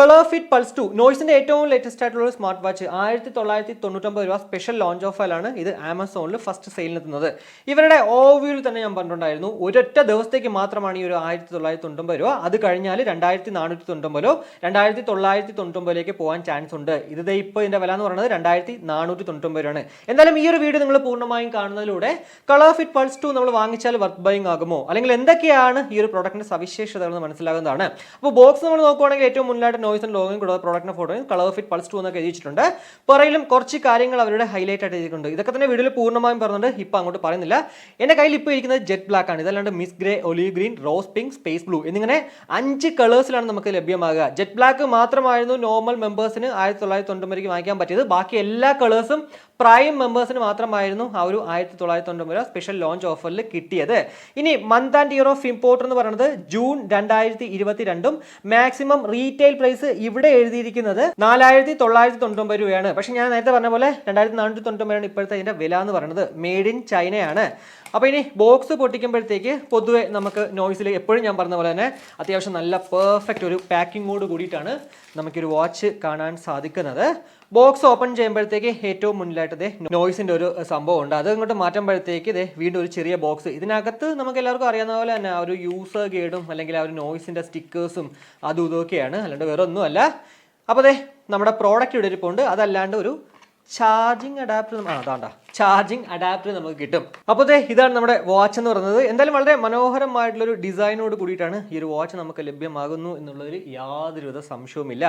Colorfit Pulse 2 നോയ്സിന്റെ ഏറ്റവും latest ആയിട്ടുള്ള ഒരു സ്മാർട്ട് വാച്ച് 1999 രൂപ സ്പെഷ്യൽ ലോഞ്ച് ഓഫറിലാണ് ഇത് ആമസോണിൽ ഫസ്റ്റ് സെയിലിനെത്തുന്നത്. ഇവരുടെ ഓവർവ്യൂവിൽ തന്നെ ഞാൻ പറഞ്ഞിട്ടുണ്ടായിരുന്നു, ഒരൊറ്റ ദിവസത്തേക്ക് മാത്രമാണ് ഈ ഒരു 1999 രൂപ. അത് കഴിഞ്ഞാൽ 2499 2999 പോകാൻ ചാൻസ് ഉണ്ട്. ഇത് ഇപ്പോൾ ഇതിന്റെ വില എന്ന് പറയുന്നത് 2499 രൂപയാണ്. എന്തായാലും ഈ ഒരു വീഡിയോ നിങ്ങൾ പൂർണ്ണമായും കാണുന്നതിലൂടെ Colorfit Pulse 2 നമ്മൾ വാങ്ങിച്ചാൽ വർത്ത് ബൈങ് ആകുമോ, അല്ലെങ്കിൽ എന്തൊക്കെയാണ് ഈ ഒരു പ്രോഡക്റ്റിന്റെ സവിശേഷതകൾ എന്ന് മനസ്സിലാകുന്നതാണ്. അപ്പോൾ ബോക്സ് നമ്മൾ നോക്കുവാണെങ്കിൽ ഏറ്റവും മുന്നിലായിട്ട് നോയ്സ് ആൻഡ് ലോഗോയും കൂടാതെ പ്രോഡക്റ്റിന്റെ ഫോട്ടോയും Colorfit Pulse 2 എന്നൊക്കെ എഴുതിയിട്ടുണ്ട്. പുറയിലും കുറച്ച് കാര്യങ്ങൾ അവരുടെ ഹൈലൈറ്റ് ആയിട്ട് എഴുതിയിട്ടുണ്ട്. ഇതൊക്കെ തന്നെ വീഡിയോയിൽ പൂർണ്ണമായും പറഞ്ഞിട്ടുണ്ട്, ഇപ്പോൾ അങ്ങോട്ട് പറയുന്നില്ല. എൻ്റെ കയ്യിൽ ഇപ്പോൾ ഇരിക്കുന്നത് ജെറ്റ് ബ്ലാക്ക് ആണ്. ഇതല്ലാണ്ട് mist grey, olive green, rose pink, space blue എന്നിങ്ങനെ 5 കളേഴ്സിലാണ് നമുക്ക് ലഭ്യമാകുക. ജെറ്റ് ബ്ലാക്ക് മാത്രമായിരുന്നു നോർമൽ മെമ്പേഴ്സിന് 1999 വാങ്ങിക്കാൻ പറ്റിയത്. ബാക്കി എല്ലാ കളേഴ്സും പ്രൈം മെമ്പേഴ്സിന് മാത്രമായിരുന്നു ആ ഒരു 1999 സ്പെഷ്യൽ ലോഞ്ച് ഓഫറിൽ കിട്ടിയത്. ഇനി month and year of import എന്ന് പറയുന്നത് ജൂൺ 2022. മാക്സിമം റീറ്റെയിൽ പ്രൈസ് ഇവിടെ എഴുതിയിരിക്കുന്നത് 4999 രൂപയാണ്. പക്ഷെ ഞാൻ നേരത്തെ പറഞ്ഞ പോലെ 2499 ഇപ്പോഴത്തെ ഇതിന്റെ വില എന്ന് പറയുന്നത്. മെയ്ഡ് ഇൻ ചൈനയാണ്. അപ്പോൾ ഇനി ബോക്സ് പൊട്ടിക്കുമ്പോഴത്തേക്ക് പൊതുവെ നമുക്ക് നോയ്സിൽ എപ്പോഴും ഞാൻ പറഞ്ഞ പോലെ തന്നെ അത്യാവശ്യം നല്ല പെർഫെക്റ്റ് ഒരു പാക്കിങ്ങോട് കൂടിയിട്ടാണ് നമുക്കൊരു വാച്ച് കാണാൻ സാധിക്കുന്നത്. ബോക്സ് ഓപ്പൺ ചെയ്യുമ്പോഴത്തേക്ക് ഏറ്റവും മുന്നിലായിട്ട് നോയ്സിന്റെ ഒരു സംഭവം ഉണ്ട്. അത് ഇങ്ങോട്ട് മാറ്റുമ്പോഴത്തേക്ക് വീണ്ടും ഒരു ചെറിയ ബോക്സ്. ഇതിനകത്ത് നമുക്ക് എല്ലാവർക്കും അറിയാവുന്ന പോലെ തന്നെ ആ ഒരു യൂസർ ഗൈഡും അല്ലെങ്കിൽ ആ ഒരു നോയ്സിന്റെ സ്റ്റിക്കേഴ്സും അതും ഇതൊക്കെയാണ്, അല്ലാണ്ട് വേറെ ഒന്നുമല്ല. അപ്പോൾ നമ്മുടെ പ്രോഡക്റ്റ് ഇവിടെ ഇരിപ്പുണ്ട്. അതല്ലാണ്ട് ഒരു ചാർജിങ് അഡാപ്റ്റർ, അതാണ്ടാ ചാർജിങ് അഡാപ്റ്റർ നമുക്ക് കിട്ടും. അപ്പോൾ ഇതാണ് നമ്മുടെ വാച്ച് എന്ന് പറയുന്നത്. എന്തായാലും വളരെ മനോഹരമായിട്ടുള്ളൊരു ഡിസൈനോട് കൂടിയിട്ടാണ് ഈ ഒരു വാച്ച് നമുക്ക് ലഭ്യമാകുന്നു എന്നുള്ളതിൽ യാതൊരുവിധ സംശയവുമില്ല.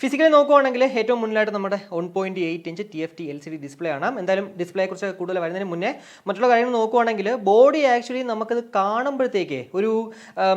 ഫിസിക്കലി നോക്കുവാണെങ്കിൽ ഏറ്റവും മുന്നിലായിട്ട് നമ്മുടെ 1.8 ഇഞ്ച് TFT LCD ഡിസ്പ്ലേ ആണ്. എന്തായാലും ഡിസ്പ്ലേയെ കുറിച്ച് കൂടുതൽ വരുന്നതിന് മുന്നേ മറ്റുള്ള കാര്യങ്ങൾ നോക്കുവാണെങ്കിൽ ബോഡി ആക്ച്വലി നമുക്കത് കാണുമ്പോഴത്തേക്ക് ഒരു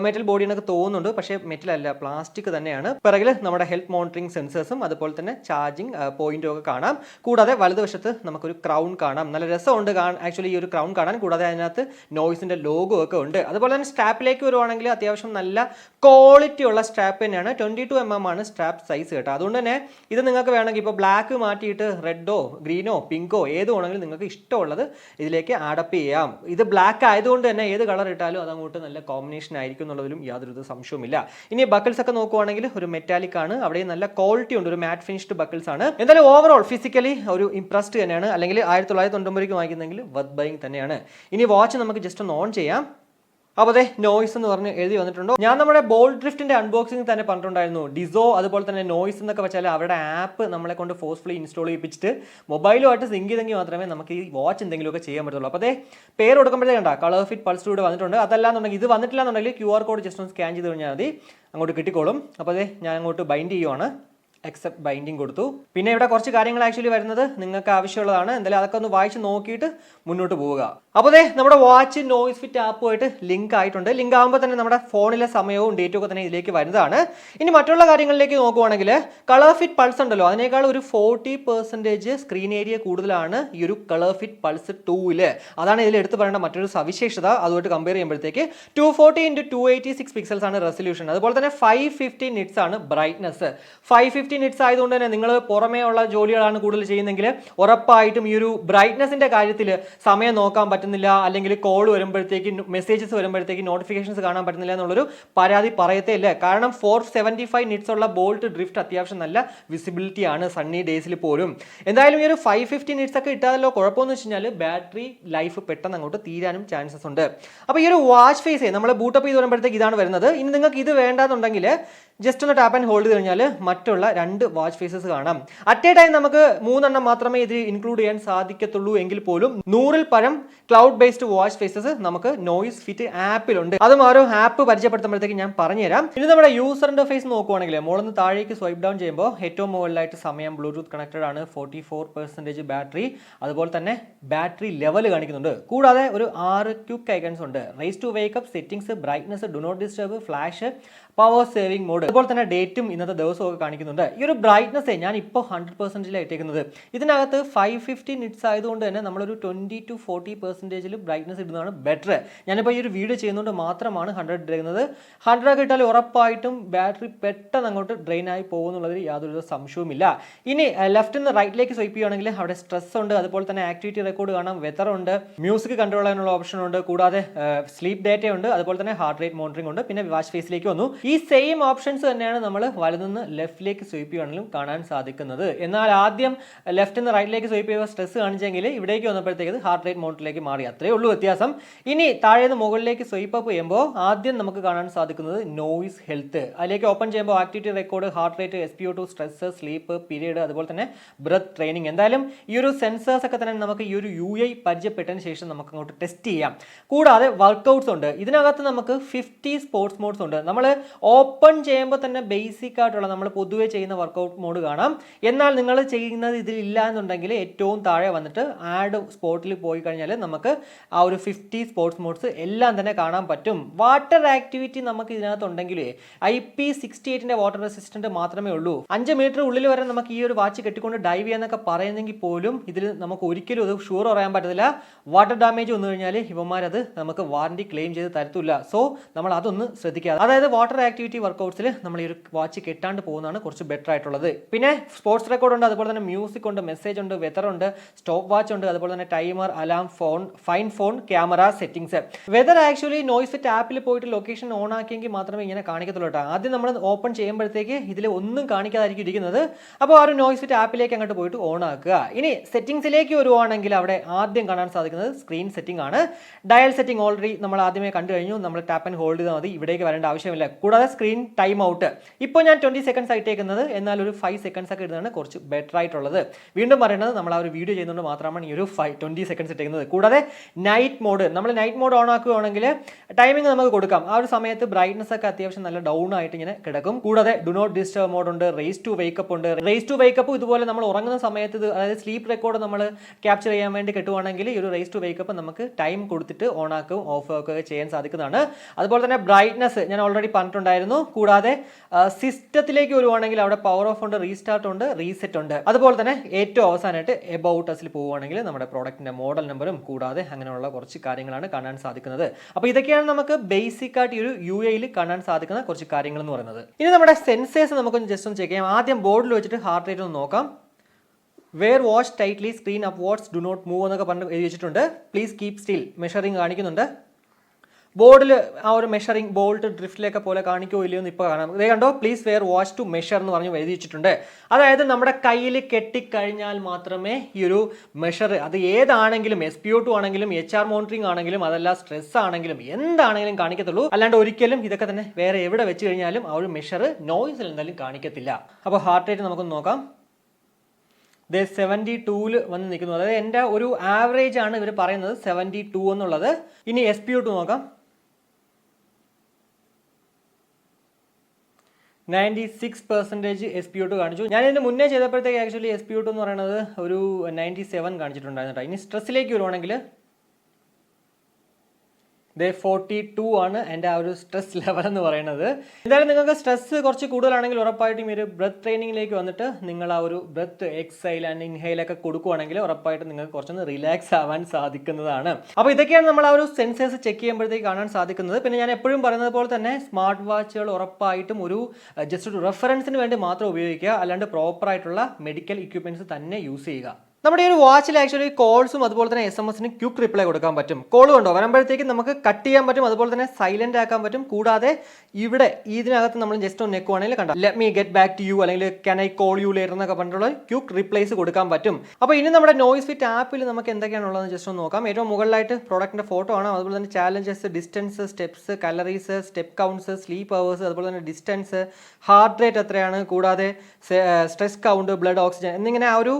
മെറ്റൽ ബോഡി എന്നൊക്കെ തോന്നുന്നുണ്ട്. പക്ഷേ മെറ്റൽ അല്ല, പ്ലാസ്റ്റിക് തന്നെയാണ്. പിറകിൽ നമ്മുടെ ഹെൽത്ത് മോണിറ്ററിംഗ് സെൻസേഴ്സും അതുപോലെ തന്നെ ചാർജിങ് പോയിന്റും ഒക്കെ കാണാം. കൂടാതെ വലതുവശത്ത് നമുക്കൊരു ക്രൗൺ കാണാം. നല്ല രസമുണ്ട് ആക്ച്വലി ഈ ഒരു ക്രൗൺ കാണാൻ. കൂടാതെ അതിനകത്ത് നോയ്സിന്റെ ലോഗോ ഒക്കെ ഉണ്ട്. അതുപോലെ തന്നെ സ്ട്രാപ്പിലേക്ക് വരുവാണെങ്കിൽ അത്യാവശ്യം നല്ല ക്വാളിറ്റി ഉള്ള സ്ട്രാപ്പ് തന്നെയാണ്. 22 mm ആണ് സ്ട്രാപ്പ് സൈസ് കേട്ടോ. അതുകൊണ്ട് തന്നെ ഇത് നിങ്ങൾക്ക് വേണമെങ്കിൽ ഇപ്പോൾ ബ്ലാക്ക് മാറ്റിയിട്ട് റെഡോ ഗ്രീനോ പിങ്കോ ഏത് വേണമെങ്കിലും നിങ്ങൾക്ക് ഇഷ്ടമുള്ളത് ഇതിലേക്ക് ആഡപ്പ് ചെയ്യാം. ഇത് ബ്ലാക്ക് ആയതുകൊണ്ട് തന്നെ ഏത് കളർ ഇട്ടാലും അതങ്ങോട്ട് നല്ല കോമ്പിനേഷൻ ആയിരിക്കും എന്നുള്ളതിലും യാതൊരു സംശയവുമില്ല. ഇനി ബക്കിൾസ് ഒക്കെ നോക്കുവാണെങ്കിൽ ഒരു മെറ്റാലിക് ആണ്, അവിടെ നല്ല ക്വാളിറ്റി ഉണ്ട്, ഒരു മാറ്റ് ഫിനിഷ്ഡ് ബക്കിൾസ് ആണ്. എന്തായാലും ഓവറോൾ ഫിസിക്കലി ഒരു ഇംപ്രസ്ഡ് തന്നെയാണ്. അല്ലെങ്കിൽ 1999 വാങ്ങിക്കുന്നെങ്കിൽ വർത്ത് ബൈങ് തന്നെയാണ്. ഇനി വാച്ച് നമുക്ക് ജസ്റ്റ് ഒന്ന് ഓൺ ചെയ്യാം. അപ്പോൾ നോയ്സ് എന്ന് പറഞ്ഞ് എഴുതി വന്നിട്ടുണ്ടോ. ഞാൻ നമ്മുടെ ബോൾ ഡ്രിഫ്റ്റിന്റെ അൺബോക്സിംഗ് തന്നെ പറഞ്ഞിട്ടുണ്ടായിരുന്നു. ഡിസോ അതുപോലെ തന്നെ നോയ്സ് എന്നൊക്കെ വെച്ചാൽ അവരുടെ ആപ്പ് നമ്മളെ കൊണ്ട് ഫോഴ്സ്ഫുള്ളി ഇൻസ്റ്റാൾ ചെയ്യിപ്പിച്ചിട്ട് മൊബൈലുമായിട്ട് സിങ്ക് ചെയ്തെങ്കിൽ മാത്രമേ നമുക്ക് ഈ വാച്ച് എന്തെങ്കിലുമൊക്കെ ചെയ്യാൻ പറ്റുള്ളൂ. അപ്പോൾ പേര് കൊടുക്കുമ്പോഴേ കണ്ട Colorfit Pulse 2 വന്നിട്ടുണ്ട്. അതല്ലാന്നുണ്ടെങ്കിൽ ഇത് വന്നിട്ടില്ല എന്നുണ്ടെങ്കിൽ QR കോഡ് ജസ്റ്റ് ഒന്ന് സ്കാൻ ചെയ്ത് കഴിഞ്ഞാൽ മതി, അങ്ങോട്ട് കിട്ടിക്കോളും. അപ്പോൾ ഞാൻ അങ്ങോട്ട് ബൈൻഡ് ചെയ്യുവാണ്. എക്സെപ്റ്റ് ബൈൻഡിങ് കൊടുത്തു. പിന്നെ ഇവിടെ കുറച്ച് കാര്യങ്ങൾ ആക്ച്വലി വരുന്നത് നിങ്ങൾക്ക് ആവശ്യമുള്ളതാണ്. എന്തായാലും അതൊക്കെ ഒന്ന് വായിച്ച് നോക്കിയിട്ട് മുന്നോട്ട് പോവുക. അപ്പോൾ നമ്മുടെ വാച്ച് നോയ്സ്ഫിറ്റ് ആപ്പുമായിട്ട് ലിങ്ക് ആയിട്ടുണ്ട്. ലിങ്ക് ആകുമ്പോൾ തന്നെ നമ്മുടെ ഫോണിലെ സമയവും ഡേറ്റും ഒക്കെ തന്നെ ഇതിലേക്ക് വരുന്നതാണ്. ഇനി മറ്റുള്ള കാര്യങ്ങളിലേക്ക് നോക്കുവാണെങ്കിൽ Colorfit Pulse ഉണ്ടല്ലോ, അതിനേക്കാൾ ഒരു 40% സ്ക്രീൻ ഏരിയ കൂടുതലാണ് ഈ ഒരു Colorfit Pulse 2. അതാണ് ഇതിൽ എടുത്ത് പറയേണ്ട മറ്റൊരു സവിശേഷത. അതുമായിട്ട് കമ്പയർ ചെയ്യുമ്പോഴത്തേക്ക് 240x286 പിക്സൽസ് ആണ് റെസൊല്യൂഷൻ. അതുപോലെ തന്നെ 550 നിറ്റ്സ് ആണ് ബ്രൈറ്റ്നസ്. 550 നിറ്റ്സ് ആയതുകൊണ്ട് തന്നെ നിങ്ങൾ പുറമേ ഉള്ള ജോലികളാണ് കൂടുതൽ ചെയ്യുന്നെങ്കിൽ ഉറപ്പായിട്ടും ഈ ഒരു ബ്രൈറ്റ്നസിന്റെ കാര്യത്തിൽ സമയം നോക്കാൻ പറ്റുന്നില്ല, അല്ലെങ്കിൽ കോൾ വരുമ്പോഴത്തേക്ക് മെസ്സേജസ് വരുമ്പോഴത്തേക്ക് നോട്ടിഫിക്കേഷൻസ് കാണാൻ പറ്റുന്നില്ല എന്നുള്ളൊരു പരാതി പറയത്തേ ഇല്ല. കാരണം 475 നിറ്റ്സ് ഉള്ള ബോൾട്ട് ഡ്രിഫ്റ്റ് അത്യാവശ്യം നല്ല വിസിബിലിറ്റി ആണ് സണ്ണി ഡേയ്സിൽ പോലും. എന്തായാലും ഈ ഒരു 550 നിറ്റ്സ് ഒക്കെ ഇട്ടാലോ കുഴപ്പമെന്ന് വെച്ച് കഴിഞ്ഞാൽ ബാറ്ററി ലൈഫ് പെട്ടെന്ന് അങ്ങോട്ട് തീരാനും ചാൻസസ് ഉണ്ട്. അപ്പോൾ ഈ ഒരു വാച്ച് ഫേസ് നമ്മൾ ബൂട്ടപ്പ് ചെയ്ത് വരുമ്പോഴത്തേക്ക് ഇതാണ് വരുന്നത്. ഇനി നിങ്ങൾക്ക് ഇത് വേണ്ടാന്നുണ്ടെങ്കിൽ ജസ്റ്റ് ഒന്ന് ടാപ്പ് ആൻഡ് ഹോൾഡ് ചെയ്ത് കഴിഞ്ഞാൽ മറ്റുള്ള 2 വാച്ച് ഫേസസ് കാണാം. അറ്റ് എ ടൈം നമുക്ക് 3 എണ്ണം മാത്രമേ ഇത് ഇൻക്ലൂഡ് ചെയ്യാൻ സാധിക്കത്തുള്ളൂ എങ്കിൽ പോലും 100-ൽ പരം ക്ലൗഡ് ബേസ്ഡ് വാച്ച് ഫേസസ് നമുക്ക് നോയ്സ്ഫിറ്റ് ആപ്പിലുണ്ട്. അതും ഓരോ ആപ്പ് പരിചയപ്പെടുത്തുമ്പോഴത്തേക്ക് ഞാൻ പറഞ്ഞുതരാം. ഇനി നമ്മുടെ യൂസർ ഇന്റർഫേസ് നോക്കുവാണെങ്കിൽ മുകളിൽ താഴേക്ക് സ്വൈപ്പ് ഡൗൺ ചെയ്യുമ്പോൾ ഏറ്റവും മുകളിലായിട്ട് സമയം ബ്ലൂടൂത്ത് കണക്റ്റഡ് ആണ്, 44% ബാറ്ററി, അതുപോലെ തന്നെ ബാറ്ററി ലെവൽ കാണിക്കുന്നുണ്ട്. കൂടാതെ ഒരു 6 ക്വിക്ക് ഐക്കൺസ് ഉണ്ട്. Raise to wake up, settings, brightness, do not disturb, flash, power saving mode, അതുപോലെ തന്നെ ഡേറ്റും ഇന്നത്തെ ദിവസവും ഒക്കെ കാണിക്കുന്നുണ്ട്. ഈ ഒരു ബ്രൈറ്റ്നസ് ഞാൻ ഇപ്പോൾ 100% ഇട്ടേക്കുന്നത്. ഇതിനകത്ത് 550 നിറ്റ്സ് ആയതുകൊണ്ട് തന്നെ നമ്മളൊരു 20 to 40% ബ്രൈറ്റ്നസ് ഇടുന്നതാണ് ബെറ്റർ. ഞാനിപ്പോൾ ഈ ഒരു വീഡിയോ ചെയ്യുന്നതുകൊണ്ട് മാത്രമാണ് 100 ഇടുന്നത്. 100 ഒക്കെ ഇട്ടാൽ ഉറപ്പായിട്ടും ബാറ്ററി പെട്ടെന്ന് അങ്ങോട്ട് ഡ്രെയിൻ ആയി പോകുന്നുള്ളതിൽ യാതൊരു സംശയവുമില്ല. ഇനി ലെഫ്റ്റിൽ നിന്ന് റൈറ്റിലേക്ക് സ്വൈപ്പ് ചെയ്യുകയാണെങ്കിൽ അവിടെ സ്ട്രെസ് ഉണ്ട്, അതുപോലെ തന്നെ ആക്ടിവിറ്റി റെക്കോർഡ് കാണാം, വെതർ ഉണ്ട്, മ്യൂസിക് കൺട്രോൾ ചെയ്യാനുള്ള ഓപ്ഷൻ ഉണ്ട്, കൂടാതെ സ്ലീപ്പ് ഡേറ്റ ഉണ്ട്, അതുപോലെ തന്നെ ഹാർട്ട് റേറ്റ് മോണിറ്ററിംഗ് ഉണ്ട്. പിന്നെ വാച്ച് ഫേസിലേക്ക് വന്നു. ഈ സെയിം ഓപ്ഷൻസ് തന്നെയാണ് നമ്മൾ വലതു നിന്ന് ലെഫ്റ്റിലേക്ക് സ്വൈപ്പ് ചെയ്യുകയാണെങ്കിലും കാണാൻ സാധിക്കുന്നത്. എന്നാൽ ആദ്യം ലെഫ്റ്റ് നിന്ന് റൈറ്റിലേക്ക് സ്വൈപ്പ് ചെയ്യുമ്പോൾ സ്ട്രെസ് കാണിച്ചെങ്കിൽ ഇവിടേക്ക് വന്നപ്പോഴത്തേക്ക് ഹാർട്ട് റേറ്റ് മോഡിലേക്ക് മാറി. അത്രയേ ഉള്ളൂ വ്യത്യാസം. ഇനി താഴെ നിന്ന് മുകളിലേക്ക് സ്വൈപ്പ് അപ്പ് ചെയ്യുമ്പോൾ ആദ്യം നമുക്ക് കാണാൻ സാധിക്കുന്നത് നോയിസ് ഹെൽത്ത്. അതിലേക്ക് ഓപ്പൺ ചെയ്യുമ്പോൾ activity record, heart rate, SpO2, stress, sleep, period, അതുപോലെ തന്നെ ബ്രത്ത് ട്രെയിനിങ്. എന്തായാലും ഈ ഒരു സെൻസേഴ്സ് ഒക്കെ തന്നെ നമുക്ക് ഈ ഒരു UI പരിചയപ്പെട്ടതിന് ശേഷം നമുക്ക് അങ്ങോട്ട് ടെസ്റ്റ് ചെയ്യാം. കൂടാതെ വർക്കൗട്ട്സ് ഉണ്ട്. ഇതിനകത്ത് നമുക്ക് 50 സ്പോർട്സ് മോഡ്സ് ഉണ്ട്. നമ്മൾ ഓപ്പൺ ചെയ്യുമ്പോൾ തന്നെ ബേസിക് ആയിട്ടുള്ള നമ്മൾ പൊതുവെ ചെയ്യുന്ന വർക്കൗട്ട് മോഡ് കാണാം. എന്നാൽ നിങ്ങൾ ചെയ്യുന്നത് ഇതിലില്ല എന്നുണ്ടെങ്കിൽ ഏറ്റവും താഴെ വന്നിട്ട് ആഡ് സ്പോർട്ടിൽ പോയി കഴിഞ്ഞാൽ നമുക്ക് ആ ഒരു 50 സ്പോർട്സ് മോഡ്സ് എല്ലാം തന്നെ കാണാൻ പറ്റും. വാട്ടർ ആക്ടിവിറ്റി നമുക്ക് ഇതിനകത്ത് ഉണ്ടെങ്കിൽ IP68 വാട്ടർ റെസിസ്റ്റന്റ് മാത്രമേ ഉള്ളൂ. 5 മീറ്റർ ഉള്ളിൽ വരെ നമുക്ക് ഈ ഒരു വാച്ച് കെട്ടിക്കൊണ്ട് ഡൈവ് ചെയ്യാന്നൊക്കെ പറയുന്നെങ്കിൽ പോലും ഇതിൽ നമുക്ക് ഒരിക്കലും അത് ഷുവർ പറയാൻ പറ്റത്തില്ല. വാട്ടർ ഡാമേജ് വന്നു കഴിഞ്ഞാൽ ഇവന്മാരത് നമുക്ക് വാറണ്ടി ക്ലെയിം ചെയ്ത് തരത്തില്ല. സോ നമ്മൾ അതൊന്ന് ശ്രദ്ധിക്കുക. അതായത് വാട്ടർ ആക്ടിവിറ്റി വർക്കൗട്ട്സിൽ നമ്മൾ ഈ ഒരു വാച്ച് കെട്ടാണ്ട് പോകുന്നതാണ് കുറച്ച് ബെറ്റർ ആയിട്ടുള്ളത്. പിന്നെ സ്പോർട്സ് റെക്കോർഡ് ഉണ്ട്, അതുപോലെ തന്നെ മ്യൂസിക് ഉണ്ട്, മെസ്സേജ് ഉണ്ട്, വെതർ ഉണ്ട്, സ്റ്റോപ്പ് വാച്ച് ഉണ്ട്, അതുപോലെ തന്നെ timer, alarm, phone, find phone, camera settings. Weather actually NoiseFit ആപ്പിൽ പോയിട്ട് ലൊക്കേഷൻ ഓൺ ആക്കിയെങ്കിൽ മാത്രമേ ഇങ്ങനെ കാണിക്കത്തുള്ളൂ കേട്ടോ. ആദ്യം നമ്മൾ ഓപ്പൺ ചെയ്യുമ്പോഴത്തേക്ക് ഇതിൽ ഒന്നും കാണിക്കാതായിരിക്കും ഇരിക്കുന്നത്. അപ്പോൾ ആ ഒരു നോയ്സ്ഫിറ്റ് ആപ്പിലേക്ക് അങ്ങോട്ട് പോയിട്ട് ഓൺ ആക്കുക. ഇനി സെറ്റിംഗ്സിലേക്ക് വരുവാണെങ്കിൽ അവിടെ ആദ്യം കാണാൻ സാധിക്കുന്നത് സ്ക്രീൻ സെറ്റിംഗ് ആണ്. ഡയൽ സെറ്റിംഗ് ഓൾറെഡി നമ്മൾ ആദ്യമേ കണ്ടു കഴിഞ്ഞു. നമ്മൾ ടാപ്പ് ആൻഡ് ഹോൾഡ് ചെയ്താൽ മതി, ഇവിടേക്ക് വരേണ്ട ആവശ്യമില്ല. കൂടാതെ സ്ക്രീൻ ടൈം ഔട്ട് ഇപ്പോൾ ഞാൻ 20 സെക്കൻഡ്സ് ആയിട്ടേക്കുന്നത്, എന്നാൽ ഒരു 5 സെക്കൻഡ്സ് ഒക്കെ ഇടുന്നതാണ് കുറച്ച് ബെറ്റർ ആയിട്ടുള്ളത്. വീണ്ടും പറയുന്നത് നമ്മൾ ആ ഒരു വീഡിയോ ചെയ്യുന്നതുകൊണ്ട് മാത്രമാണ് ഈ ഒരു 20 സെക്കൻഡ്സ് ഇട്ടേക്കുന്നത്. കൂടാതെ നൈറ്റ് മോഡ്, നമ്മൾ നൈറ്റ് മോഡ് ഓൺ ആക്കുകയാണെങ്കിൽ ടൈമിംഗ് നമുക്ക് കൊടുക്കാം. ആ ഒരു സമയത്ത് ബ്രൈറ്റ്നസ് ഒക്കെ അത്യാവശ്യം നല്ല ഡൗൺ ആയിട്ട് ഇങ്ങനെ കിടക്കും. കൂടാതെ ഡു നോട്ട് ഡിസ്റ്റർബ് മോഡ് ഉണ്ട്, റേസ് ടു വേക്കപ്പ് ഉണ്ട്. റേസ് ടു വേക്കപ്പ് ഇതുപോലെ നമ്മൾ ഉറങ്ങുന്ന സമയത്ത്, അതായത് സ്ലീപ്പ് റെക്കോർഡ് നമ്മൾ ക്യാപ്ചർ ചെയ്യാൻ വേണ്ടി കിട്ടുവാണെങ്കിൽ ഈ ഒരു റേസ് ടു വേക്കപ്പ് നമുക്ക് ടൈം കൊടുത്തിട്ട് ഓൺ ആക്കുകയും ഓഫ് ആക്കുകയൊക്കെ ചെയ്യാൻ സാധിക്കുന്നതാണ്. അതുപോലെ തന്നെ ബ്രൈറ്റ്നസ് ഞാൻ ഓൾറെഡി പറഞ്ഞിട്ടുണ്ടായിരുന്നു. കൂടാതെ സിസ്റ്റത്തിലേക്ക് വരുവാണെങ്കിൽ അവിടെ പവർ ഓഫ് ഉണ്ട്, റീസ്റ്റാർട്ട് ഉണ്ട്, റീസെറ്റ് ഉണ്ട്. അതുപോലെ തന്നെ ഏറ്റവും അവസാനമായിട്ട് എബൌട്ട് അസിൽ പോവുകയാണെങ്കിൽ നമ്മുടെ പ്രോഡക്റ്റിന്റെ മോഡൽ നമ്പറും കൂടാതെ അങ്ങനെയുള്ള കുറച്ച് കാര്യങ്ങളാണ് കാണാൻ സാധിക്കുന്നത്. അപ്പോൾ ഇതൊക്കെയാണ് നമുക്ക് ബേസിക് ആയിട്ട് ഈ ഒരു UIയിൽ കാണാൻ സാധിക്കുന്ന കുറച്ച് കാര്യങ്ങൾ എന്ന് പറയുന്നത്. ഇനി നമ്മുടെ സെൻസേഴ്സ് നമുക്കൊന്ന് ജസ്റ്റ് ഒന്ന് ചെക്ക് ചെയ്യാം. ആദ്യം ബോർഡിൽ വെച്ചിട്ട് ഹാർട്ട് റേറ്റ് ഒന്ന് നോക്കാം. Wear watch tightly, screen upwards, do not move എന്നൊക്കെ പറഞ്ഞ് എഴുതി വെച്ചിട്ടുണ്ട്. പ്ലീസ് കീപ് സ്റ്റിൽ, മെഷറിംഗ് കാണിക്കുന്നുണ്ട്. ബോർഡിൽ ആ ഒരു മെഷറിംഗ് ബോൾട്ട് ഡ്രിഫ്റ്റിലൊക്കെ പോലെ കാണിക്കുമോ ഇല്ലയോ എന്ന് ഇപ്പോൾ കാണാം. ഇതേ കണ്ടോ, please wear watch to measure എന്ന് പറഞ്ഞ് എഴുതി വെച്ചിട്ടുണ്ട്. അതായത് നമ്മുടെ കയ്യിൽ കെട്ടിക്കഴിഞ്ഞാൽ മാത്രമേ ഈ ഒരു മെഷർ, അത് ഏതാണെങ്കിലും SpO2 ആണെങ്കിലും HR മോണിറ്ററിംഗ് ആണെങ്കിലും അതല്ല സ്ട്രെസ് ആണെങ്കിലും എന്താണെങ്കിലും കാണിക്കത്തുള്ളൂ. അല്ലാണ്ട് ഒരിക്കലും ഇതൊക്കെ തന്നെ വേറെ എവിടെ വെച്ച് കഴിഞ്ഞാലും ആ ഒരു മെഷർ നോയ്സിൽ എന്തായാലും കാണിക്കത്തില്ല. അപ്പോൾ ഹാർട്ട് റേറ്റ് നമുക്കൊന്ന് നോക്കാം. 72 വന്ന് നിൽക്കുന്നു. അതായത് എൻ്റെ ഒരു ആവറേജ് ആണ് ഇവർ പറയുന്നത് 72 എന്നുള്ളത്. ഇനി SpO2 നോക്കാം. 96% SpO2 കാണിച്ചു. ഞാൻ ഇതിന് മുന്നേ ചെയ്തപ്പോഴത്തേക്ക് ആക്ച്വലി SpO2 എന്ന് പറയുന്നത് ഒരു 97 കാണിച്ചിട്ടുണ്ടായിരുന്നു കേട്ടോ. ഇനി സ്ട്രെസ്സിലേക്ക് വരുവാണെങ്കിൽ 42 ആണ് എൻ്റെ ആ ഒരു സ്ട്രെസ് ലെവൽ എന്ന് പറയുന്നത്. എന്തായാലും നിങ്ങൾക്ക് സ്ട്രെസ് കുറച്ച് കൂടുതലാണെങ്കിൽ ഉറപ്പായിട്ടും ഈ ഒരു ബ്രത്ത് ട്രെയിനിങ്ങിലേക്ക് വന്നിട്ട് നിങ്ങൾ ആ ഒരു ബ്രത്ത് എക്സൈൽ ആൻഡ് ഇൻഹൈലൊക്കെ കൊടുക്കുവാണെങ്കിൽ ഉറപ്പായിട്ടും നിങ്ങൾക്ക് കുറച്ചൊന്ന് റിലാക്സ് ആവാൻ സാധിക്കുന്നതാണ്. അപ്പോൾ ഇതൊക്കെയാണ് നമ്മൾ ആ ഒരു സെൻസേഴ്സ് ചെക്ക് ചെയ്യുമ്പോഴത്തേക്ക് കാണാൻ സാധിക്കുന്നത്. പിന്നെ ഞാൻ എപ്പോഴും പറയുന്നത് പോലെ തന്നെ സ്മാർട്ട് വാച്ചുകൾ ഉറപ്പായിട്ടും ഒരു ജസ്റ്റ് ഒരു റെഫറൻസിന് വേണ്ടി മാത്രം ഉപയോഗിക്കുക, അല്ലാണ്ട് പ്രോപ്പറായിട്ടുള്ള മെഡിക്കൽ ഇക്വിപ്മെൻറ്റ്സ് തന്നെ യൂസ് ചെയ്യുക. നമ്മുടെ ഈ ഒരു വാച്ചിൽ ആക്ച്വലി കോൾസും അതുപോലെ തന്നെ SMS-ന് ക്വിക്ക് റിപ്ലൈ കൊടുക്കാൻ പറ്റും. കോൾ കണ്ടോ വരുമ്പോഴത്തേക്കും നമുക്ക് കട്ട് ചെയ്യാൻ പറ്റും, അതുപോലെ തന്നെ സൈലന്റ് ആക്കാൻ പറ്റും. കൂടാതെ ഇവിടെ ഇതിനകത്ത് നമ്മൾ ജസ്റ്റ് ഒന്ന് നെക്കുവാണെങ്കിൽ കണ്ടോ, let me get back to you അല്ലെങ്കിൽ can I call you later എന്നൊക്കെ പറഞ്ഞിട്ടുള്ള ക്വിക്ക് റിപ്ലൈസ് കൊടുക്കാൻ പറ്റും. അപ്പോൾ ഇനി നമ്മുടെ നോയ്സ്ഫിറ്റ് ആപ്പിൽ നമുക്ക് എന്തൊക്കെയാണുള്ളതെന്ന് ജസ്റ്റ് ഒന്ന് നോക്കാം. ഏറ്റവും മുകളിലായിട്ട് പ്രോഡക്റ്റിന്റെ ഫോട്ടോ ആണ്, അതുപോലെ തന്നെ challenges, distance, steps, calories, step counts, sleep hours, അതുപോലെ തന്നെ ഡിസ്റ്റൻസ്, ഹാർട്ട് റേറ്റ് എത്രയാണ്, കൂടാതെ സ്ട്രെസ് കൗണ്ട്, ബ്ലഡ് ഓക്സിജൻ എന്നിങ്ങനെ ആ ഒരു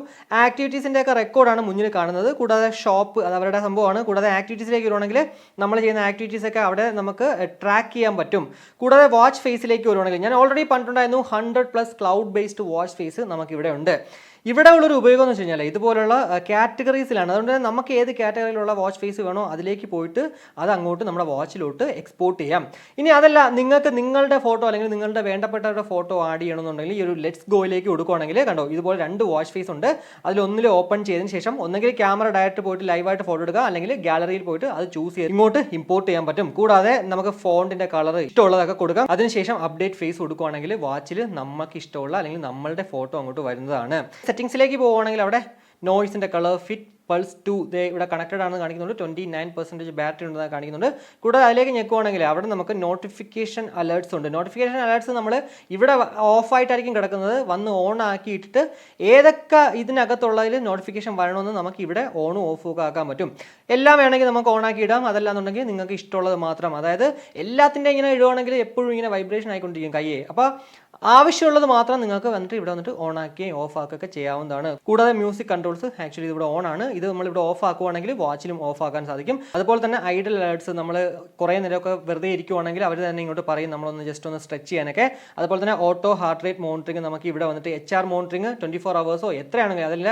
ആക്ടിവിറ്റീസിൻ്റെ ഒക്കെ റെക്കോർഡാണ് മുന്നിൽ കാണുന്നത്. കൂടാതെ ഷോപ്പ് അത് അവരുടെ സംഭവമാണ്. കൂടാതെ ആക്ടിവിറ്റീസിലേക്ക് വരുവാണെങ്കിൽ നമ്മൾ ചെയ്യുന്ന ആക്ടിവിറ്റീസ് ഒക്കെ അവിടെ നമുക്ക് ട്രാക്ക് ചെയ്യാൻ പറ്റും. കൂടാതെ വാച്ച് ഫേസിലേക്ക് വരുവാണെങ്കിൽ ഞാൻ ഓൾറെഡി പറഞ്ഞിട്ടുണ്ടായിരുന്നു 100+ ക്ലൗഡ് ബേസ്ഡ് വാച്ച് ഫേസ് നമുക്ക് ഇവിടെ ഉണ്ട്. ഇവിടെ ഉള്ളൊരു ഉപയോഗം എന്ന് വെച്ച് കഴിഞ്ഞാൽ ഇതുപോലുള്ള കാറ്റഗറീസിലാണ്. അതുകൊണ്ട് തന്നെ നമുക്ക് ഏത് കാറ്റഗറിയിലുള്ള വാച്ച് ഫേസ് വേണോ അതിലേക്ക് പോയിട്ട് അത് അങ്ങോട്ട് നമ്മുടെ വാച്ചിലോട്ട് എക്സ്പോർട്ട് ചെയ്യാം. ഇനി അതല്ല നിങ്ങൾക്ക് നിങ്ങളുടെ ഫോട്ടോ അല്ലെങ്കിൽ നിങ്ങളുടെ വേണ്ടപ്പെട്ടവരുടെ ഫോട്ടോ ആഡ് ചെയ്യണമെന്നുണ്ടെങ്കിൽ ഈ ഒരു ലെറ്റ്സ് ഗോയിലേക്ക് കൊടുക്കുകയാണെങ്കിൽ കണ്ടോ ഇതുപോലെ 2 വാച്ച് ഫേസ് ഉണ്ട്. അതിലൊന്നിൽ ഓപ്പൺ ചെയ്തതിന് ശേഷം ഒന്നെങ്കിൽ ക്യാമറ ഡയറക്റ്റ് പോയിട്ട് ലൈവായിട്ട് ഫോട്ടോ എടുക്കുക, അല്ലെങ്കിൽ ഗാലറിയിൽ പോയിട്ട് അത് ചൂസ് ചെയ്ത് ഇങ്ങോട്ട് ഇമ്പോർട്ട് ചെയ്യാൻ പറ്റും. കൂടാതെ നമുക്ക് ഫോണ്ടിന്റെ കളർ ഇഷ്ടമുള്ളതൊക്കെ കൊടുക്കാം. അതിനുശേഷം അപ്ഡേറ്റ് ഫേസ് കൊടുക്കുകയാണെങ്കിൽ വാച്ചിൽ നമുക്ക് ഇഷ്ടമുള്ള അല്ലെങ്കിൽ നമ്മളുടെ ഫോട്ടോ അങ്ങോട്ട് വരുന്നതാണ്. സെറ്റിംഗ്സിലേക്ക് പോവുകയാണെങ്കിൽ അവിടെ നോയ്സിന്റെ കളർ, ഫിറ്റ്, പൾസ് 2 ഇവിടെ കണക്റ്റഡ് ആണെന്ന് കാണിക്കുന്നുണ്ട്. 29% ബാറ്ററി ഉണ്ടെന്ന് കാണിക്കുന്നുണ്ട്. കൂടാതെ അതിലേക്ക് ഞെക്കുവാണെങ്കിൽ അവിടെ നമുക്ക് നോട്ടിഫിക്കേഷൻ അലേർട്ട്സ് ഉണ്ട്. നോട്ടിഫിക്കേഷൻ അലേർട്ട്സ് നമ്മൾ ഇവിടെ ഓഫായിട്ടായിരിക്കും കിടക്കുന്നത്. വന്ന് ഓൺ ആക്കിയിട്ടിട്ട് ഏതൊക്കെ ഇതിനകത്തുള്ളതിൽ നോട്ടിഫിക്കേഷൻ വരണമെന്ന് നമുക്ക് ഇവിടെ ഓണും ഓഫും ഒക്കെ ആക്കാൻ പറ്റും. എല്ലാം വേണമെങ്കിൽ നമുക്ക് ഓൺ ആക്കി ഇടാം. അതല്ലാന്നുണ്ടെങ്കിൽ നിങ്ങൾക്ക് ഇഷ്ടമുള്ളത് മാത്രം, അതായത് എല്ലാത്തിൻ്റെ ഇങ്ങനെ ഇടുവാണെങ്കിൽ എപ്പോഴും ഇങ്ങനെ വൈബ്രേഷൻ ആയിക്കൊണ്ടിരിക്കും കയ്യെ. അപ്പോൾ ആവശ്യമുള്ളത് മാത്രം നിങ്ങൾക്ക് വന്നിട്ട് ഇവിടെ വന്നിട്ട് ഓൺ ആക്കുകയും ഓഫ് ആക്കുകയൊക്കെ ചെയ്യാവുന്നതാണ്. കൂടാതെ മ്യൂസിക് കൺട്രോൾസ് ആക്ച്വലി ഇവിടെ ഓൺ ആണ്. ഇത് നമ്മൾ ഇവിടെ ഓഫ് ആക്കുവാണെങ്കിൽ വാച്ചിലും ഓഫ് ആക്കാൻ സാധിക്കും. അതുപോലെ തന്നെ ഐഡൽ അലേർട്സ് നമ്മൾ കുറേ നേരമൊക്കെ വെറുതെ ഇരിക്കുവാണെങ്കിൽ അവർ തന്നെ ഇങ്ങോട്ട് പറയും നമ്മളൊന്ന് ജസ്റ്റ് ഒന്ന് സ്ട്രെച്ച് ചെയ്യാനൊക്കെ. അതുപോലെ തന്നെ ഓട്ടോ ഹാർട്ട് റേറ്റ് മോണിറ്ററിംഗ് നമുക്ക് ഇവിടെ വന്നിട്ട് HR മോണിറ്ററിംഗ് 24 hours എത്രയാണെങ്കിലും അതിൽ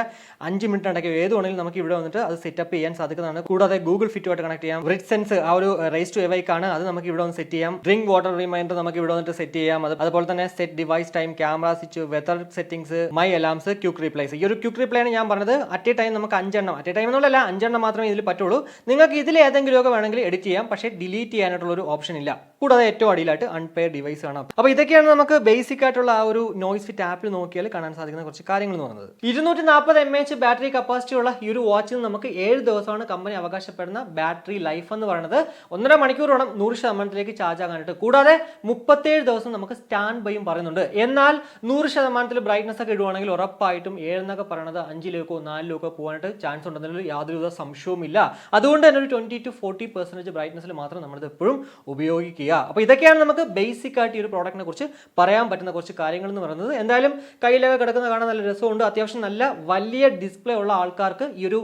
5 മിനിറ്റ് ഉണ്ടെങ്കിൽ ഏത് വേണമെങ്കിലും നമുക്ക് ഇവിടെ വന്നിട്ട് അത് സെറ്റപ്പ് ചെയ്യാൻ സാധിക്കുന്നതാണ്. കൂടാതെ ഗൂഗിൾ ഫിറ്റുമായിട്ട് കണക്ട് ചെയ്യാം. ബ്രിഡ് സെൻസ് ആ ഒരു റേസ് ടു എവൈക്ക് ആണ്, അത് നമുക്ക് ഇവിടെ വന്ന് സെറ്റ് ചെയ്യാം. ഡ്രിങ്ക് വാട്ടർ റിമൈൻഡർ നമുക്ക് ഇവിടെ വന്നിട്ട് സെറ്റ് ചെയ്യാം. അതുപോലെ തന്നെ set device time, camera switch, weather settings, my alarms, quick replace. ഈ ഒരു ക്വിക്ക് റീപ്ലേ ആണ് ഞാൻ പറഞ്ഞത്. അറ്റ് എ ടൈം നമുക്ക് 5 എണ്ണം, അറ്റ് എ ടൈം എന്നുള്ളതല്ല 5 എണ്ണം മാത്രമേ ഇതിൽ പറ്റുള്ളൂ. നിങ്ങൾക്ക് ഇതിൽ ഏതെങ്കിലുമൊക്കെ വേണമെങ്കിൽ എഡിറ്റ് ചെയ്യാം, പക്ഷേ ഡിലീറ്റ് ചെയ്യാനായിട്ടുള്ള ഒരു ഓപ്ഷൻ ഇല്ല. കൂടാതെ ഏറ്റവും അടിയിലായിട്ട് അൺപെയർ ഡിവൈസ് കാണാം. അപ്പോൾ ഇതൊക്കെയാണ് നമുക്ക് ബേസിക് ആയിട്ടുള്ള ആ ഒരു നോയ്സ്ഫിറ്റ് ആപ്പിൽ നോക്കിയാൽ കാണാൻ സാധിക്കുന്ന കുറച്ച് കാര്യങ്ങൾ എന്ന് പറയുന്നത്. 240 mAh ബാറ്ററി കപ്പാസിറ്റി ഉള്ള ഈ ഒരു വാച്ചിൽ നമുക്ക് 7 ദിവസമാണ് കമ്പനി അവകാശപ്പെടുന്ന ബാറ്ററി ലൈഫ് എന്ന് പറയുന്നത്. 1.5 മണിക്കൂർ വേണം 100% ചാർജ് ആകാനായിട്ട്. കൂടാതെ 37 ദിവസം നമുക്ക് സ്റ്റാൻഡ് ബൈയും പറയുന്നുണ്ട്. എന്നാൽ 100% ബ്രൈറ്റ്നസ് ഒക്കെ ഇടുവാണെങ്കിൽ ഉറപ്പായിട്ടും 7 എന്നൊക്കെ പറയുന്നത് 5-ലേക്കോ 4-ലേക്കോ പോകാനായിട്ട് ചാൻസ് ഉണ്ടെന്നതിൽ യാതൊരുവിധ സംശയവും ഇല്ല. അതുകൊണ്ട് തന്നെ ഒരു 20 to 40% ബ്രൈറ്റ്നസ്സിൽ മാത്രം നമ്മളിത് എപ്പോഴും ഉപയോഗിക്കുക. അപ്പോൾ ഇതൊക്കെയാണ് നമുക്ക് ബേസിക് ആയിട്ട് ഈ ഒരു പ്രോഡക്റ്റിനെ കുറിച്ച് പറയാൻ പറ്റുന്ന കുറച്ച് കാര്യങ്ങൾ എന്ന് പറയുന്നത്. എന്തായാലും കയ്യിലൊക്കെ കിടക്കുന്ന കാണാൻ നല്ല രസമുണ്ട്. അത്യാവശ്യം നല്ല വലിയ ഡിസ്പ്ലേ ഉള്ള ആൾക്കാർക്ക് ഈ ഒരു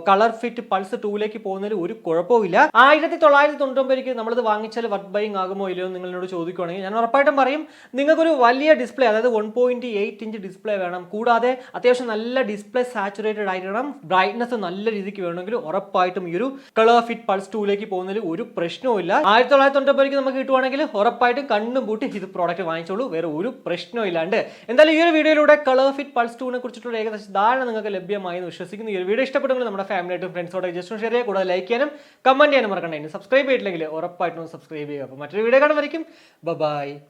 കളർ ഫിറ്റ് പൾസ് 2ലേക്ക് പോകുന്നതിൽ ഒരു കുഴപ്പമില്ല. 1999 നമ്മളിത് വാങ്ങിച്ചാൽ വർത്ത് ബൈയിങ് ആകുമോ ഇല്ലയോ എന്ന് നിങ്ങളോട് ചോദിക്കുകയാണെങ്കിൽ ഞാൻ ഉറപ്പായിട്ടും പറയും നിങ്ങൾക്കൊരു വലിയ ഡിസ്പ്ലേ, അതായത് 1.8 ഇഞ്ച് ഡിസ്പ്ലേ വേണം. കൂടാതെ അത്യാവശ്യം നല്ല ഡിസ്പ്ലേ സാച്ചുറേറ്റഡ് ആയിരിക്കണം. ബ്രൈറ്റ്നസ് നല്ല രീതിക്ക് വേണമെങ്കിൽ ഉറപ്പായിട്ടും ഈ ഒരു കളർ ഫിറ്റ് പൾസ് 2ലേക്ക് പോകുന്നതിൽ ഒരു പ്രശ്നവും ഇല്ല. 1999 നമുക്ക് കിട്ടുവാണെങ്കിൽ ഉറപ്പായിട്ടും കണ്ണും പൂട്ടി ഇത് പ്രോഡക്റ്റ് വാങ്ങിച്ചോളൂ, വേറെ ഒരു പ്രശ്നവും ഇല്ലാണ്ട്. എന്തായാലും ഈ ഒരു വീഡിയോയിലൂടെ കളർ ഫിറ്റ് പൾസ് 2നെ കുറിച്ചിട്ടുള്ള ഏകദേശം ധാരണ നിങ്ങൾക്ക് ലഭ്യമായി എന്ന് വിശ്വസിക്കുന്നു. ഈ ഒരു വീഡിയോ ഇഷ്ടപ്പെടുമെങ്കിൽ നമ്മുടെ ഫാമിലിയായിട്ടും ഫ്രണ്ട്സോടെ ജസ്റ്റ് ഷെയർ ചെയ്യുക. കൂടാതെ ലൈക്ക് ചെയ്യാനും കമന്റ് ചെയ്യാനും മറക്കണ്ട. സബ്സ്ക്രൈബ് ചെയ്തിട്ടില്ലെങ്കിൽ ഉറപ്പായിട്ടും സബ്സ്ക്രൈബ് ചെയ്യുക. അപ്പോൾ മറ്റൊരു വീഡിയോ കാണുമായിരിക്കും. ബൈ.